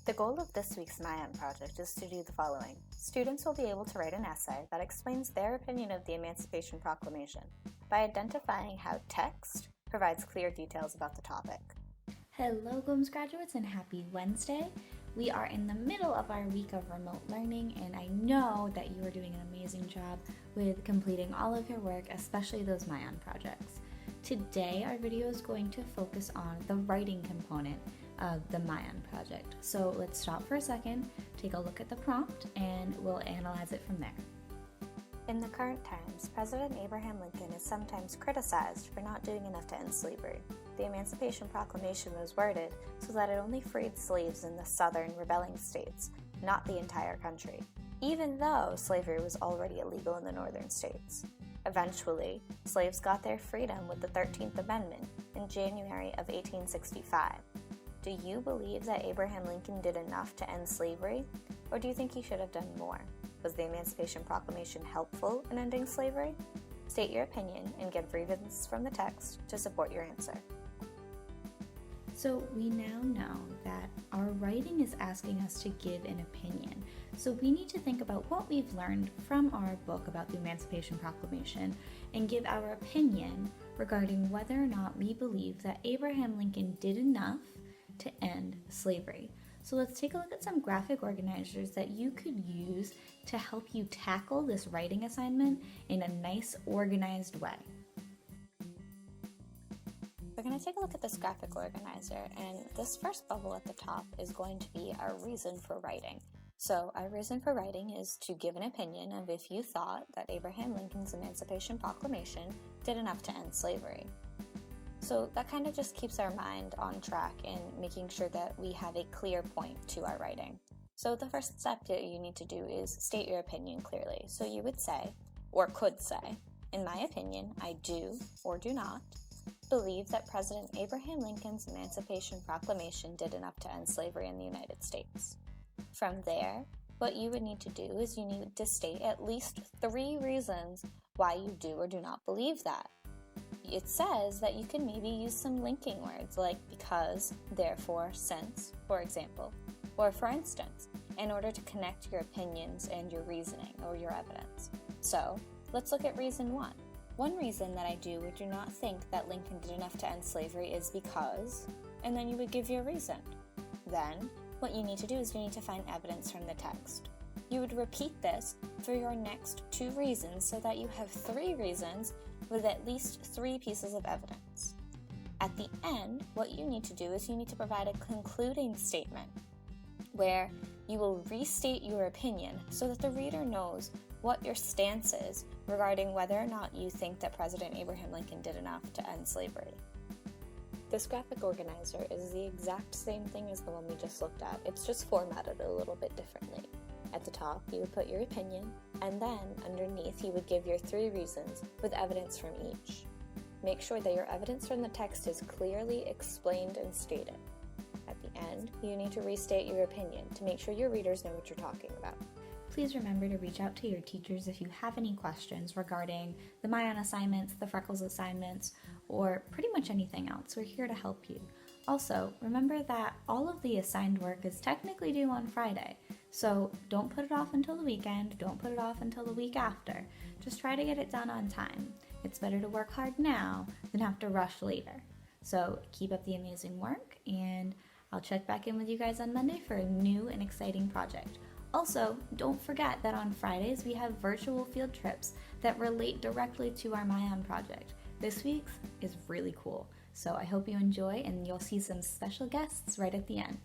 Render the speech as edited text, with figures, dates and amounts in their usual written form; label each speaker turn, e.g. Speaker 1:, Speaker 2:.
Speaker 1: The goal of this week's MyOn project is to do the following. Students will be able to write an essay that explains their opinion of the Emancipation Proclamation by identifying how text provides clear details about the topic.
Speaker 2: Hello GOMS graduates and happy Wednesday. We are in the middle of our week of remote learning and I know that you are doing an amazing job with completing all of your work, especially those MyOn projects. Today our video is going to focus on the writing component of the MyOn project. So let's stop for a second, take a look at the prompt, and we'll analyze it from there.
Speaker 1: In the current times, President Abraham Lincoln is sometimes criticized for not doing enough to end slavery. The Emancipation Proclamation was worded so that it only freed slaves in the southern rebelling states, not the entire country, even though slavery was already illegal in the northern states. Eventually, slaves got their freedom with the 13th Amendment in January of 1865. Do you believe that Abraham Lincoln did enough to end slavery, or do you think he should have done more? Was the Emancipation Proclamation helpful in ending slavery? State your opinion and give reasons from the text to support your answer.
Speaker 2: So we now know that our writing is asking us to give an opinion. So we need to think about what we've learned from our book about the Emancipation Proclamation and give our opinion regarding whether or not we believe that Abraham Lincoln did enough to end slavery. So let's take a look at some graphic organizers that you could use to help you tackle this writing assignment in a nice, organized way.
Speaker 1: We're going to take a look at this graphic organizer, and this first bubble at the top is going to be our reason for writing. So our reason for writing is to give an opinion of if you thought that Abraham Lincoln's Emancipation Proclamation did enough to end slavery. So that kind of just keeps our mind on track in making sure that we have a clear point to our writing. So the first step that you need to do is state your opinion clearly. So you would say, or could say, in my opinion, I do or do not believe that President Abraham Lincoln's Emancipation Proclamation did enough to end slavery in the United States. From there, what you would need to do is you need to state at least 3 reasons why you do or do not believe that. It says that you can maybe use some linking words like because, therefore, since, for example, or for instance, in order to connect your opinions and your reasoning or your evidence. So, let's look at reason 1. One reason that I do or do not think that Lincoln did enough to end slavery is because, and then you would give your reason. Then, what you need to do is you need to find evidence from the text. You would repeat this for your next 2 reasons so that you have 3 reasons with at least 3 pieces of evidence. At the end, what you need to do is you need to provide a concluding statement where you will restate your opinion so that the reader knows what your stance is regarding whether or not you think that President Abraham Lincoln did enough to end slavery. This graphic organizer is the exact same thing as the one we just looked at. It's just formatted a little bit differently. At the top, you would put your opinion, and then underneath you would give your 3 reasons with evidence from each. Make sure that your evidence from the text is clearly explained and stated. At the end, you need to restate your opinion to make sure your readers know what you're talking about.
Speaker 2: Please remember to reach out to your teachers if you have any questions regarding the MyOn assignments, the Freckles assignments, or pretty much anything else. We're here to help you. Also, remember that all of the assigned work is technically due on Friday, so don't put it off until the weekend, don't put it off until the week after. Just try to get it done on time. It's better to work hard now than have to rush later. So keep up the amazing work, and I'll check back in with you guys on Monday for a new and exciting project. Also, don't forget that on Fridays we have virtual field trips that relate directly to our MyOn project. This week's is really cool, so I hope you enjoy and you'll see some special guests right at the end.